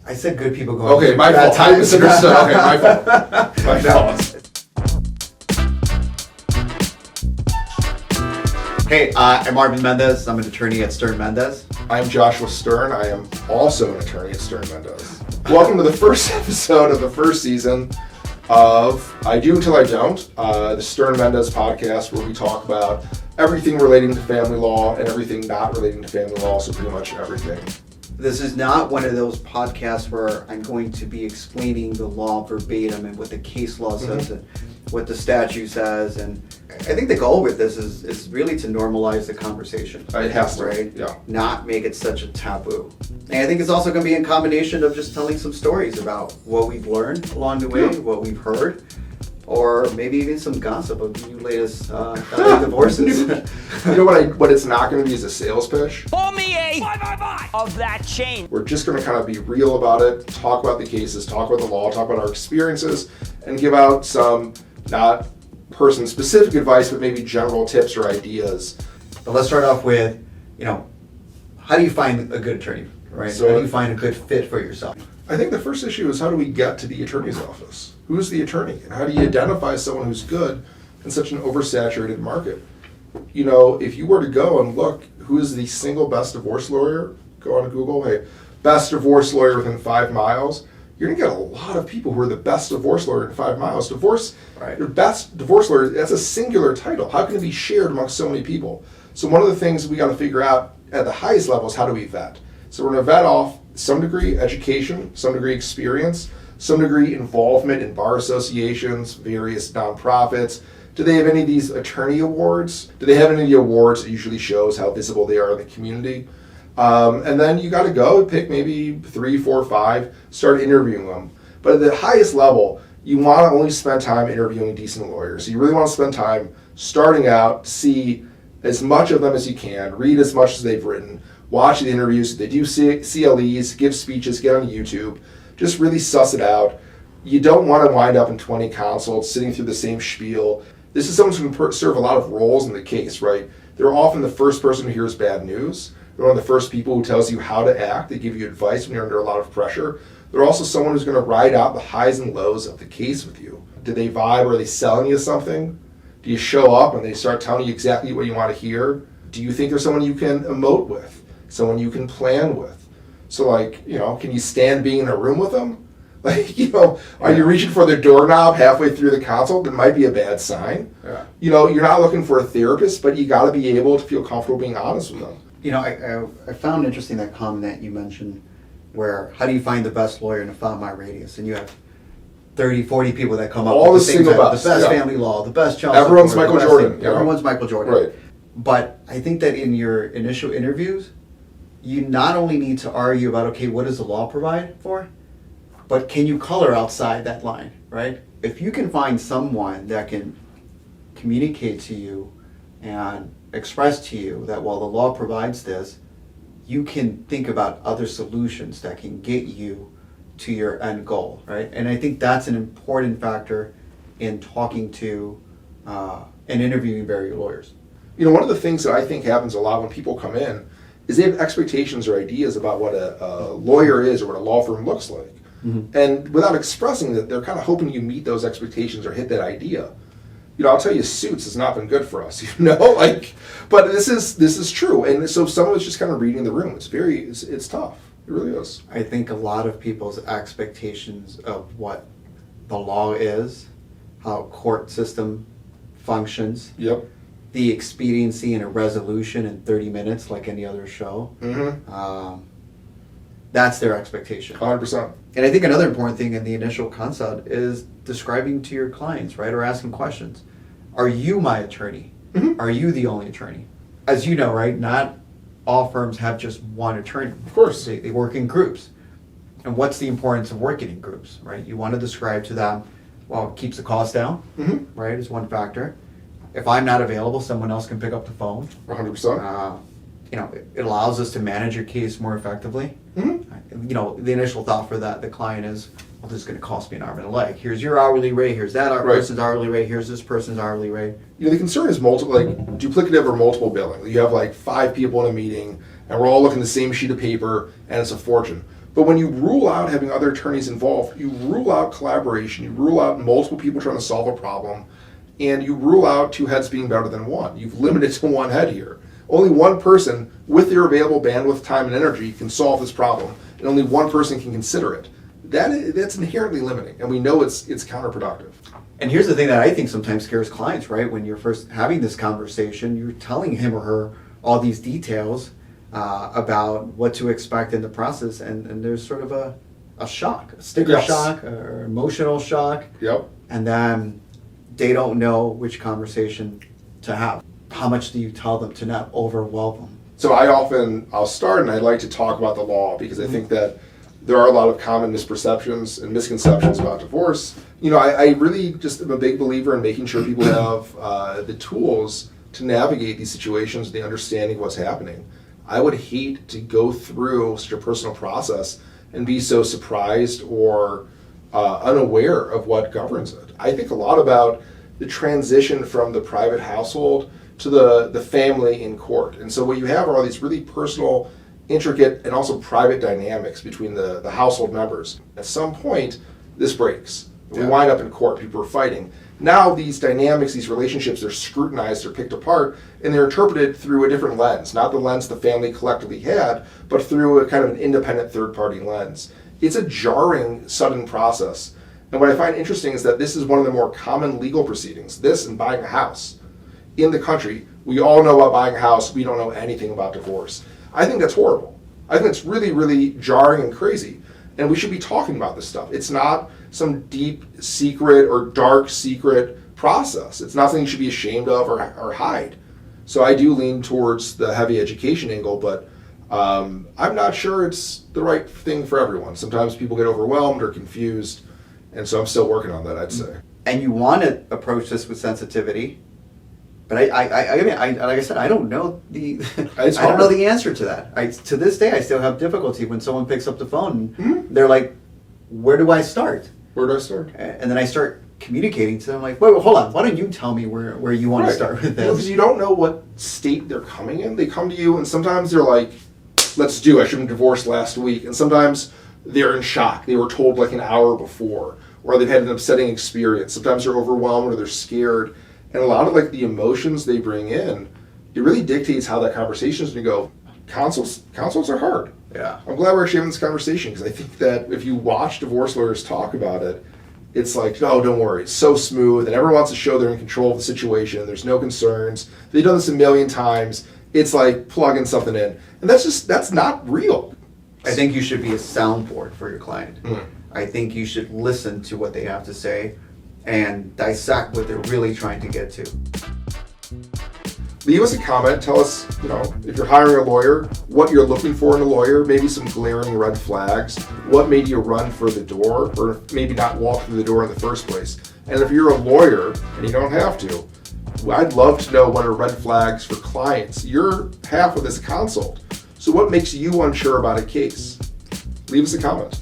I said good people going. Okay, my fault. I misunderstood. Okay, my fault. My fault. Hey, I'm Marvin Mendez. I'm an attorney at Stern Mendez. I'm Joshua Stern. I am also an attorney at Stern Mendez. Welcome to the first episode of the first season of I Do Until I Don't, the Stern Mendez podcast, where we talk about everything relating to family law and everything not relating to family law, so pretty much everything. This is not one of those podcasts where I'm going to be explaining the law verbatim and what the case law says and what the statute says. And I think the goal with this is really to normalize the conversation. It has to, right? yeah. Not make it such a taboo. And I think it's also going to be a combination of just telling some stories about what we've learned along the way, what we've heard, or maybe even some gossip of the new latest divorces. You know what it's not going to be is a sales pitch. Pour me a 5 of that chain. We're just going to kind of be real about it, talk about the cases, talk about the law, talk about our experiences, and give out some, not person-specific advice, but maybe general tips or ideas. But let's start off with, how do you find a good attorney, right? So, how do you find a good fit for yourself? I think the first issue is, how do we get to the attorney's office? Who's the attorney? And how do you identify someone who's good in such an oversaturated market? If you were to go and look, who is the single best divorce lawyer? Go on Google, hey, best divorce lawyer within 5 miles. You're going to get a lot of people who are the best divorce lawyer in 5 miles. Your best divorce lawyer, that's a singular title. How can it be shared amongst so many people? So one of the things we got to figure out at the highest level is, how do we vet? So we're going to vet off some degree education, some degree experience, some degree involvement in bar associations, various nonprofits. Do they have any of these attorney awards? Do they have any of the awards that usually shows how visible they are in the community? And then you got to go pick maybe 3, 4, 5, start interviewing them. But at the highest level, you want to only spend time interviewing decent lawyers. So you really want to spend time starting out, see as much of them as you can, read as much as they've written, watch the interviews. If they do CLEs, give speeches, get on YouTube, just really suss it out. You don't want to wind up in 20 consults sitting through the same spiel. This is someone who can serve a lot of roles in the case, right? They're often the first person who hears bad news. They're one of the first people who tells you how to act. They give you advice when you're under a lot of pressure. They're also someone who's going to ride out the highs and lows of the case with you. Do they vibe? Are they selling you something? Do you show up and they start telling you exactly what you want to hear? Do you think they're someone you can emote with? Someone you can plan with? So can you stand being in a room with them? Are you reaching for their doorknob halfway through the consult? That might be a bad sign. Yeah. You're not looking for a therapist, but you got to be able to feel comfortable being honest with them. I found interesting that comment that you mentioned, where how do you find the best lawyer in a 5-mile radius? And you have 30, 40 people that come up all with the single best. The best family law, the best child Everyone's support, Michael Jordan. Everyone's Michael Jordan. Right. But I think that in your initial interviews, you not only need to argue about, okay, what does the law provide for, but can you color outside that line, right? If you can find someone that can communicate to you and express to you that, while the law provides this, you can think about other solutions that can get you to your end goal, right? And I think that's an important factor in talking to and interviewing various lawyers. One of the things that I think happens a lot when people come in is they have expectations or ideas about what a lawyer is or what a law firm looks like. Mm-hmm. And without expressing that, they're kind of hoping you meet those expectations or hit that idea. I'll tell you, suits has not been good for us, but this is true. And so some of it's just kind of reading the room. It's tough. It really is. I think a lot of people's expectations of what the law is, how a court system functions, yep, the expediency in a resolution in 30 minutes like any other show, that's their expectation. 100%. And I think another important thing in the initial consult is describing to your clients, right, or asking questions. Are you my attorney? Mm-hmm. Are you the only attorney? As you know, right, not all firms have just one attorney. Of course. They work in groups. And what's the importance of working in groups, right? You want to describe to them, it keeps the cost down, right, is one factor. If I'm not available, someone else can pick up the phone. 100%. It allows us to manage your case more effectively. Mm-hmm. The initial thought for the client is, well, this is going to cost me an arm and a leg. Here's your hourly rate. Here's that person's hourly rate. Here's this person's hourly rate. The concern is duplicative or multiple billing. You have 5 people in a meeting, and we're all looking at the same sheet of paper, and it's a fortune. But when you rule out having other attorneys involved, you rule out collaboration, you rule out multiple people trying to solve a problem, and you rule out two heads being better than one. You've limited to one head here. Only one person with their available bandwidth, time, and energy can solve this problem, and only one person can consider it. That's inherently limiting, and we know it's counterproductive. And here's the thing that I think sometimes scares clients, right? When you're first having this conversation, you're telling him or her all these details about what to expect in the process, and there's sort of a shock, a sticker Yes. shock, or emotional shock. Yep. And then they don't know which conversation to have. How much do you tell them to not overwhelm them? So I'll start and I like to talk about the law because I think that there are a lot of common misperceptions and misconceptions about divorce. I really just am a big believer in making sure people have the tools to navigate these situations, the understanding of what's happening. I would hate to go through such a personal process and be so surprised or unaware of what governs it. I think a lot about the transition from the private household to the family in court. And so what you have are all these really personal, intricate, and also private dynamics between the household members. At some point, this breaks. We wind up in court, people are fighting. Now these dynamics, these relationships, they're scrutinized, they're picked apart, and they're interpreted through a different lens. Not the lens the family collectively had, but through a kind of an independent third-party lens. It's a jarring, sudden process. And what I find interesting is that this is one of the more common legal proceedings. This and buying a house. In the country, we all know about buying a house, we don't know anything about divorce. I think that's horrible. I think it's really, really jarring and crazy. And we should be talking about this stuff. It's not some deep secret or dark secret process. It's not something you should be ashamed of or hide. So I do lean towards the heavy education angle, but I'm not sure it's the right thing for everyone. Sometimes people get overwhelmed or confused, and so I'm still working on that, I'd say. And you want to approach this with sensitivity, but I mean, like I said, I don't know I don't know the answer to that. To this day, I still have difficulty when someone picks up the phone. And they're like, "Where do I start?" Where do I start? And then I start communicating to them, like, "Wait, hold on. Why don't you tell me where you want to start with this?" Because you don't know what state they're coming in. They come to you, and sometimes they're like, "Let's do. I should have been divorced last week," and sometimes they're in shock. They were told like an hour before, or they've had an upsetting experience. Sometimes they're overwhelmed or they're scared. And a lot of like the emotions they bring in, it really dictates how that conversation is going to go. Consults are hard. Yeah. I'm glad we're actually having this conversation because I think that if you watch divorce lawyers talk about it, it's like, oh, don't worry, it's so smooth, and everyone wants to show they're in control of the situation. There's no concerns. They've done this a million times. It's like plugging something in, and that's not real. I think you should be a soundboard for your client. I think you should listen to what they have to say and dissect what they're really trying to get to. Leave us a comment. Tell us, if you're hiring a lawyer, what you're looking for in a lawyer, maybe some glaring red flags, what made you run for the door, or maybe not walk through the door in the first place. And if you're a lawyer, and you don't have to, I'd love to know what are red flags for clients. You're half of this consult. So what makes you unsure about a case? Leave us a comment.